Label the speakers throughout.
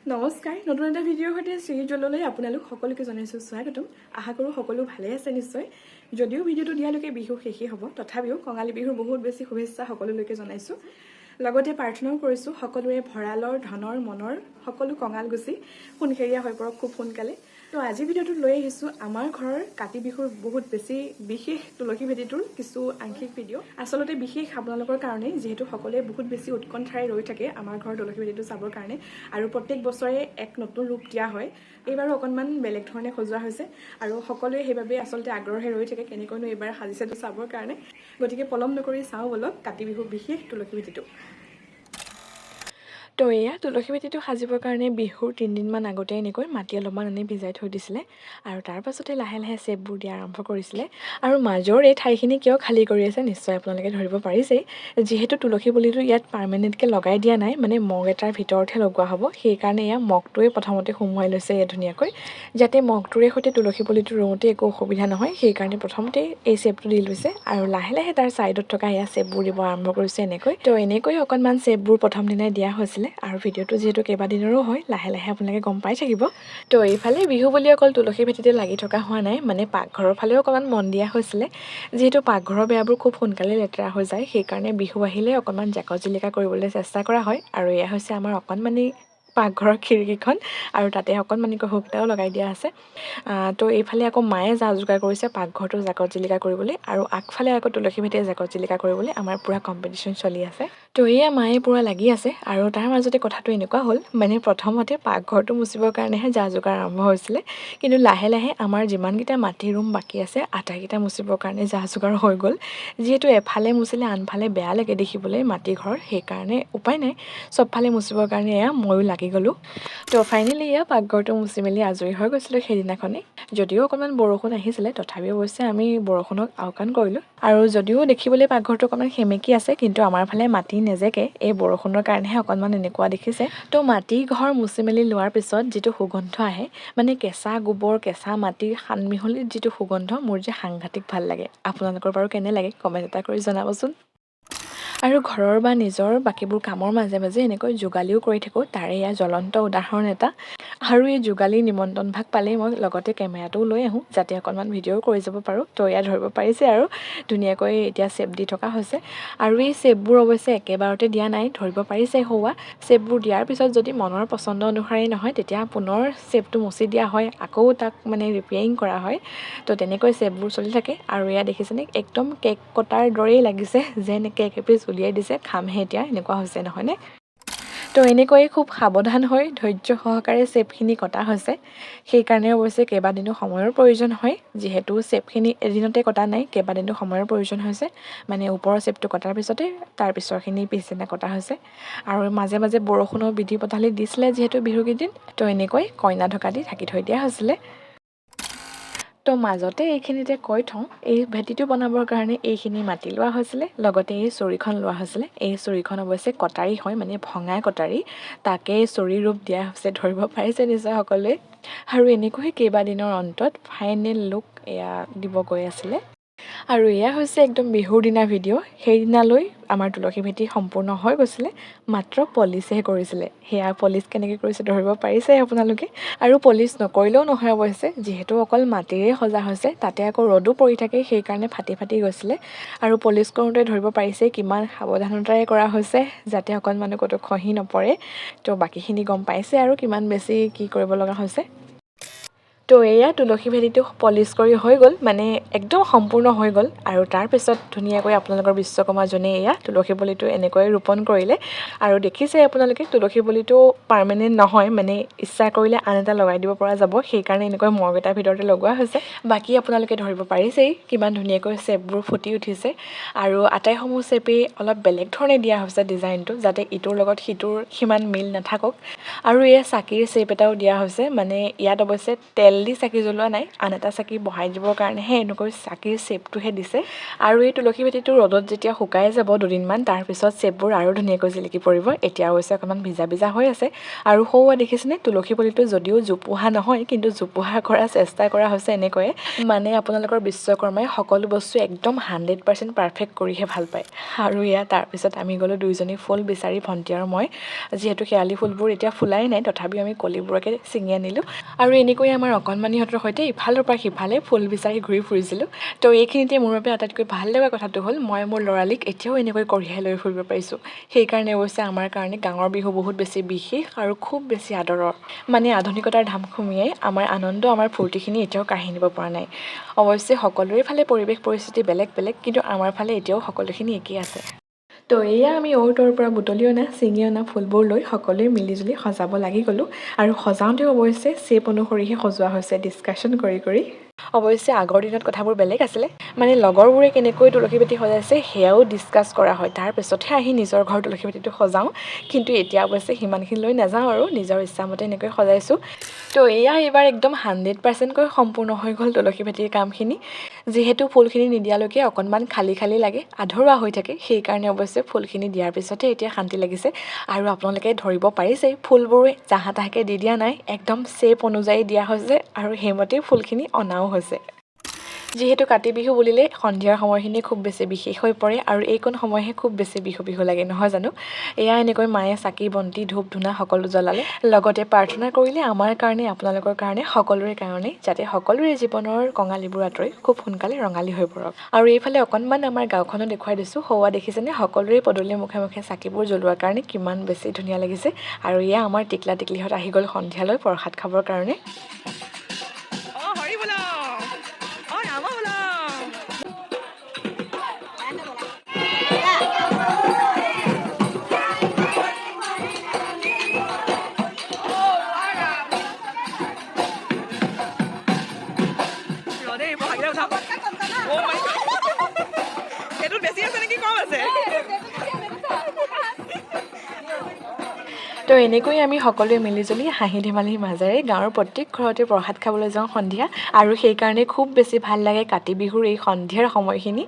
Speaker 1: নমস্কাৰ নতুন এটা ভিডিঅ'ৰ সৈতে শ্ৰীজললৈ আপোনালোক সকলোকে জনাইছোঁ স্বাগতম আশা কৰোঁ সকলো ভালে আছে নিশ্চয় যদিও ভিডিঅ'টো দিয়ালৈকে বিহু শেষেই হ'ব তথাপিও কঙালী বিহুৰ বহুত বেছি শুভেচ্ছা সকলোলৈকে জনাইছোঁ লগতে প্ৰাৰ্থনাও কৰিছোঁ সকলোৰে ভঁৰালৰ ধনৰ মনৰ সকলো কঙাল গুচি সোণখেৰীয়া হৈ পৰক খুব সোনকালে তো আজি ভিডিঅ'টোত লৈ আহিছোঁ আমাৰ ঘৰৰ কাতি বিহুৰ বহুত বেছি বিশেষ তুলসী ভেটিটোৰ কিছু আংশিক ভিডিঅ' আচলতে বিশেষ আপোনালোকৰ কাৰণে যিহেতু সকলোৱে বহুত বেছি উৎকণ্ঠাৰে ৰৈ থাকে আমাৰ ঘৰৰ তুলসী ভেটিটো চাবৰ কাৰণে আৰু প্ৰত্যেক বছৰে এক নতুন ৰূপ দিয়া হয় এইবাৰো অকণমান বেলেগ ধৰণে সজোৱা হৈছে আৰু সকলোৱে সেইবাবে আচলতে আগ্ৰহে ৰৈ থাকে কেনেকৈনো এইবাৰ সাজিছেটো চাবৰ কাৰণে গতিকে পলম নকৰি চাওঁ বলক কাতি বিহুৰ বিশেষ তুলসী ভেটিটো তো এয়া তুলসী ভেটিটো সাজিবৰ কাৰণে বিহুৰ 3 দিনমান আগতে এনেকৈ মাটি অলপমান আনি ভিজাই থৈ দিছিলে আৰু তাৰ পাছতে লাহে লাহে চেপবোৰ দিয়া আৰম্ভ কৰিছিলে আৰু মাজৰ এই ঠাইখিনি কিয় খালী কৰি আছে নিশ্চয় আপোনালোকে ধৰিব পাৰিছে যিহেতু তুলসী পুলিটো ইয়াত পাৰ্মানেণ্টকৈ লগাই দিয়া নাই মানে মগ এটাৰ ভিতৰতহে লগোৱা হ'ব সেইকাৰণে এয়া মগটোৱে প্ৰথমতে সোমোৱাই লৈছে ইয়াত ধুনীয়াকৈ যাতে মগটোৰে সৈতে তুলসী পুলিটো ৰুওঁতে একো অসুবিধা নহয় সেইকাৰণে প্ৰথমতে এই চেপটো দি লৈছে আৰু লাহে লাহে তাৰ ছাইডত থকা এয়া চেপবোৰ দিব আৰম্ভ কৰিছে এনেকৈ তো এনেকৈ অকণমান চেপবোৰ প্ৰথম দিনাই দিয়া হৈছিলে আৰু ভিডিঅ'টো যিহেতু কেইবাদিনৰো হয় লাহে লাহে আপোনালোকে গম পাই থাকিব তো এইফালে বিহু বুলি অকল তুলসী ভেটিতে লাগি থকা হোৱা নাই মানে পাকঘৰৰ ফালেও অকণমান মন দিয়া হৈছিলে যিহেতু পাকঘৰৰ বেয়াবোৰ খুব সোনকালে লেতেৰা হৈ যায় সেইকাৰণে বিহু আহিলে অকণমান জাকত জিলিকা কৰিবলৈ চেষ্টা কৰা হয় আৰু এয়া হৈছে আমাৰ অকণমানি পাকঘৰৰ খিৰিকীখন আৰু তাতে অকণমানিকৈ হুক এটাও লগাই দিয়া আছে তো এইফালে আকৌ মায়ে যা যোগাৰ কৰিছে পাকঘৰটো জাকত জিলিকা কৰিবলৈ আৰু আগফালে আকৌ তুলসী ভেটিয়ে জাকত জিলিকা কৰিবলৈ আমাৰ পূৰা কম্পিটিশ্যন চলি আছে তো এয়া মায়ে পূৰা লাগি আছে আৰু তাৰ মাজতে কথাটো এনেকুৱা হ'ল মানে প্ৰথমতে পাকঘৰটো মুচিবৰ কাৰণেহে যা যোগাৰ আৰম্ভ হৈছিলে কিন্তু লাহে লাহে আমাৰ যিমানকেইটা মাটি ৰুম বাকী আছে আটাইকেইটা মুচিবৰ কাৰণে যা যোগাৰ হৈ গ'ল যিহেতু এফালে মুচিলে আনফালে বেয়া লাগে দেখিবলৈ মাটি ঘৰ সেইকাৰণে উপায় নাই চবফালে মুচিবৰ কাৰণে এয়া ময়ো লাগি গ'লোঁ তো ফাইনেলি এয়া পাকঘৰটো মুচি মেলি আজৰি হৈ গৈছিলোঁ সেইদিনাখনেই যদিও অকণমান বৰষুণ আহিছিলে তথাপিও অৱশ্যে আমি বৰষুণক আওকাণ কৰিলোঁ আৰু যদিও দেখিবলৈ পাকঘৰটো অকণমান সেমেকি আছে কিন্তু আমাৰ ফালে মাটি নেজেকে এই বৰষুণৰ কাৰণেহে অকণমান এনেকুৱা দেখিছে তো মাটি ঘৰ মুচি মেলি লোৱাৰ পিছত যিটো সুগন্ধ আহে মানে কেঁচা গোবৰ কেঁচা মাটিৰ সানমিহলিত যিটো সুগন্ধ মোৰ যে সাংঘাতিক ভাল লাগে আপোনালোকৰ বাৰু কেনে লাগে কমেণ্ট এটা কৰি জনাবচোন আৰু ঘৰৰ বা নিজৰ বাকীবোৰ কামৰ মাজে মাজে এনেকৈ যোগালিও কৰি থাকোঁ তাৰে এয়া জ্বলন্ত উদাহৰণ এটা আৰু এই যোগালীৰ নিমন্ত্ৰণ ভাগ পালেই মই লগতে কেমেৰাটোও লৈ আহোঁ যাতে অকণমান ভিডিঅ'ও কৰি যাব পাৰোঁ তো এয়া ধৰিব পাৰিছে আৰু ধুনীয়াকৈ এতিয়া চেপ দি থকা হৈছে আৰু এই চেপবোৰ অৱশ্যে একেবাৰতে দিয়া নাই ধৰিব পাৰিছে হোৱা চেপবোৰ দিয়াৰ পিছত যদি মনৰ পচন্দ অনুসাৰে নহয় তেতিয়া পুনৰ চেপটো মুচি দিয়া হয় আকৌ তাক মানে ৰিপেয়াৰিং কৰা হয় তো তেনেকৈ চেপবোৰ চলি থাকে আৰু এয়া দেখিছেনে একদম কেক কটাৰ দৰেই লাগিছে যেন কেক এপিচ উলিয়াই দিছে খামহে এতিয়া এনেকুৱা হৈছে নহয়নে তো এনেকৈয়ে খুব সাৱধান হৈ ধৈৰ্য সহকাৰে চেপখিনি কটা হৈছে সেইকাৰণে অৱশ্যে কেইবাদিনো সময়ৰ প্ৰয়োজন হয় যিহেতু চেপখিনি এদিনতে কটা নাই কেইবাদিনো সময়ৰ প্ৰয়োজন হৈছে মানে ওপৰৰ চেপটো কটাৰ পিছতে তাৰ পিছৰখিনি পিছদিনা কটা হৈছে আৰু মাজে মাজে বৰষুণৰ বিধি পথালি দিছিলে যিহেতু বিহুকেইদিন তো এনেকৈ কইনা ঢকা দি ঢাকি থৈ দিয়া হৈছিলে তো মাজতে এইখিনিতে কৈ থওঁ এই ভেটিটো বনাবৰ কাৰণে এইখিনি মাটি লোৱা হৈছিলে লগতে এই চৰিখন লোৱা হৈছিলে এই চৰিখন অৱশ্যে কটাৰী হয় মানে ভঙা কটাৰী তাকে চৰি ৰূপ দিয়া হৈছে ধৰিব পাৰিছে নিশ্চয় সকলোৱে আৰু এনেকৈ কেইবাদিনৰ অন্তত ফাইনেল লুক এয়া দিব গৈ আছিলে আৰু এয়া হৈছে একদম বিহুৰ দিনা ভিডিঅ' সেইদিনালৈ আমাৰ তুলসী ভেটি সম্পূৰ্ণ হৈ গৈছিলে মাত্ৰ পলিচহে কৰিছিলে সেয়া পলিচ কেনেকৈ কৰিছে ধৰিব পাৰিছে আপোনালোকে আৰু পলিচ নকৰিলেও নহয় অৱশ্যে যিহেতু অকল মাটিৰে সজা হৈছে তাতে আকৌ ৰ'দো পৰি থাকে সেইকাৰণে ফাটি ফাটি গৈছিলে আৰু পলিচ কৰোঁতে ধৰিব পাৰিছে কিমান সাৱধানতাৰে কৰা হৈছে যাতে অকণমানো ক'তো খহি নপৰে তো বাকীখিনি গম পাইছে আৰু কিমান বেছি কি কৰিব লগা হৈছে তো এয়া তুলসী ভেটিটো পলিচ কৰি হৈ গ'ল মানে একদম সম্পূৰ্ণ হৈ গ'ল আৰু তাৰপিছত ধুনীয়াকৈ আপোনালোকৰ বিশ্বকৰ্মাজনে এয়া তুলসী পুলিটো এনেকৈ ৰোপণ কৰিলে আৰু দেখিছে আপোনালোকে তুলসী পুলিটো পাৰ্মানেণ্ট নহয় মানে ইচ্ছা কৰিলে আন এটা লগাই দিব পৰা যাব সেইকাৰণে এনেকৈ মগ এটাৰ ভিতৰতে লগোৱা হৈছে বাকী আপোনালোকে ধৰিব পাৰিছেই কিমান ধুনীয়াকৈ চেপবোৰ ফুটি উঠিছে আৰু আটাইসমূহ চেপেই অলপ বেলেগ ধৰণে দিয়া হৈছে ডিজাইনটো যাতে ইটোৰ লগত সিটোৰ সিমান মিল নাথাকক আৰু এয়া চাকিৰ চেপ এটাও দিয়া হৈছে মানে ইয়াত অৱশ্যে তেল দি চাকি জ্বলোৱা নাই, আন এটা চাকি বহাই দিবৰ কাৰণেহে এনেকৈ চাকিৰ শ্বেপটোহে দিছে। আৰু এই তুলসী ভেটিটো ৰ'দত যেতিয়া শুকাই যাব দুদিনমান, তাৰপিছত শ্বেপবোৰ আৰু ধুনীয়াকৈ জিলিকি পৰিব। এতিয়া অৱশ্যে অকণমান ভিজা ভিজা হৈ আছে। আৰু সৌৱা দেখিছেনে, তুলসী পুলিটো যদিও জোপোহা নহয়, কিন্তু জোপোহা কৰাৰ চেষ্টা কৰা হৈছে এনেকৈয়ে। মানে আপোনালোকৰ বিশ্বকৰ্মাই সকলো বস্তু একদম 100% পাৰফেক্ট কৰিহে ভাল পায়। আৰু এয়া তাৰপিছত আমি গ'লোঁ দুয়োজনী ফুল বিচাৰি, ভণ্টি আৰু মই। যিহেতু শেৱালি ফুলবোৰ এতিয়া ফুলাই নাই, তথাপিও আমি কলিবোৰকে ছিঙি আনিলোঁ। আৰু এনেকৈ আমাৰ অকণমানিহঁতৰ সৈতে ইফালৰ পৰা সিফালে ফুল বিচাৰি ঘূৰি ফুৰিছিলোঁ। তো এইখিনিতে মোৰ বাবে আটাইতকৈ ভাল লগা কথাটো হ'ল, মই মোৰ ল'ৰালিক এতিয়াও এনেকৈ কঢ়িয়াই লৈ ফুৰিব পাৰিছোঁ। সেইকাৰণে অৱশ্যে আমাৰ কাৰণে গাঁৱৰ বিহু বহুত বেছি বিশেষ আৰু খুব বেছি আদৰৰ। মানে আধুনিকতাৰ ধাম খুমিয়াই আমাৰ আনন্দ, আমাৰ ফূৰ্তিখিনি এতিয়াও কাঢ়ি নিব পৰা নাই। অৱশ্যে সকলোৰে ফালে পৰিৱেশ পৰিস্থিতি বেলেগ বেলেগ, কিন্তু আমাৰ ফালে এতিয়াও সকলোখিনি একেই আছে। তো এয়া আমি অ'ৰ পৰা বুটলি অনা, ছিঙি অনা ফুলবোৰ লৈ সকলোৱে মিলিজুলি সজাব লাগি গ'লোঁ। আৰু সজাওঁতেও অৱশ্যে শ্বেপ অনুসৰিহে সজোৱা হৈছে, ডিছকাশ্যন কৰি কৰি। অৱশ্যে আগৰ দিনত কথাবোৰ বেলেগ আছিলে। মানে লগৰবোৰে কেনেকৈ তুলসী ভেটি সজাইছে সেয়াও ডিছকাছ কৰা হয়, তাৰপিছতহে আহি নিজৰ ঘৰ তুলসী ভেটিটো সজাওঁ। কিন্তু এতিয়া অৱশ্যে সিমানখিনি লৈ নাযাওঁ আৰু নিজৰ ইচ্ছামতে এনেকৈ সজাইছোঁ। তো এয়া এইবাৰ একদম 100%কৈ সম্পূৰ্ণ হৈ গ'ল তুলসী ভেটিৰ কামখিনি। যিহেতু ফুলখিনি নিদিয়ালৈকে অকণমান খালী খালী লাগে, আধৰুৱা হৈ থাকে, সেইকাৰণে অৱশ্যে ফুলখিনি দিয়াৰ পিছতে এতিয়া শান্তি লাগিছে। আৰু আপোনালোকে ধৰিব পাৰিছেই, ফুলবোৰ জাহা তাহাকৈ দি দিয়া নাই, একদম শ্বেপ অনুযায়ী দিয়া হৈছে আৰু সেইমতেই ফুলখিনি অনাও হৈছে। যিহেতু কাতি বিহু বুলিলে সন্ধিয়াৰ সময়খিনি খুব বেছি বিশেষ হৈ পৰে, আৰু এইকণ সময়হে খুব বেছি বিহু বিহু লাগে, নহয় জানো? এয়া এনেকৈ মায়ে চাকি বন্তি ধূপ ধূনা সকলো জ্বলালে, লগতে প্ৰাৰ্থনা কৰিলে আমাৰ কাৰণে, আপোনালোকৰ কাৰণে, সকলোৰে কাৰণে, যাতে সকলোৰে জীৱনৰ কঙালিবোৰ আঁতৰি খুব সোনকালে ৰঙালী হৈ পৰক। আৰু এইফালে অকণমান আমাৰ গাঁওখনো দেখুৱাই দিছোঁ। সৌৱা দেখিছেনে, সকলোৰে পদূলিৰ মুখে মুখে চাকিবোৰ জ্বলোৱাৰ কাৰণে কিমান বেছি ধুনীয়া লাগিছে। আৰু এয়া আমাৰ টিকলা টিকলিহঁত আহি গ'ল সন্ধিয়ালৈ প্ৰসাদ খাবৰ কাৰণে। তো এনেকৈ আমি সকলোৱে মিলিজুলি হাঁহি ধেমালিৰ মাজেৰে গাঁৱৰ প্ৰত্যেক ঘৰতে প্ৰসাদ খাবলৈ যাওঁ সন্ধিয়া। আৰু সেইকাৰণে খুব বেছি ভাল লাগে কাতি বিহুৰ এই সন্ধিয়াৰ সময়খিনি।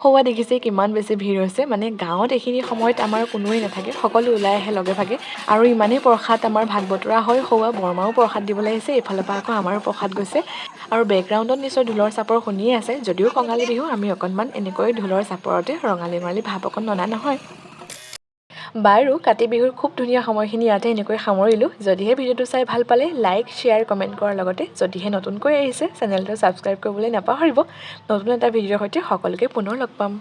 Speaker 1: সৌৱা দেখিছে কিমান বেছি ভিৰ হৈছে, মানে গাঁৱত এইখিনি সময়ত আমাৰ কোনোৱেই নাথাকে, সকলো ওলাই আহে লগে ভাগে। আৰু ইমানেই প্ৰসাদ আমাৰ ভাগ বতৰা হয়, সৌৱা বৰমাও প্ৰসাদ দিবলৈ আহিছে, এইফালৰ পৰা আকৌ আমাৰো প্ৰসাদ গৈছে। আৰু বেকগ্ৰাউণ্ডত নিশ্চয় ঢোলৰ চাপৰ শুনিয়ে আছে। যদিও কঙালী বিহু, আমি অকণমান এনেকৈ ঢোলৰ চাপৰতে ৰঙালী মালী ভাৱ অকণ ননা নহয়। বাৰু, কাতি বিহুৰ খুব ধুনীয়া সময়খিনি ইয়াতে এনেকৈ সামৰিলোঁ। যদিহে ভিডিঅ'টো চাই ভাল পালে লাইক, শ্বেয়াৰ, কমেণ্ট কৰাৰ লগতে যদিহে নতুনকৈ আহিছে চেনেলটো ছাবস্ক্ৰাইব কৰিবলৈ নাপাহৰিব। নতুন এটা ভিডিঅ'ৰ সৈতে সকলোকে পুনৰ লগ পাম।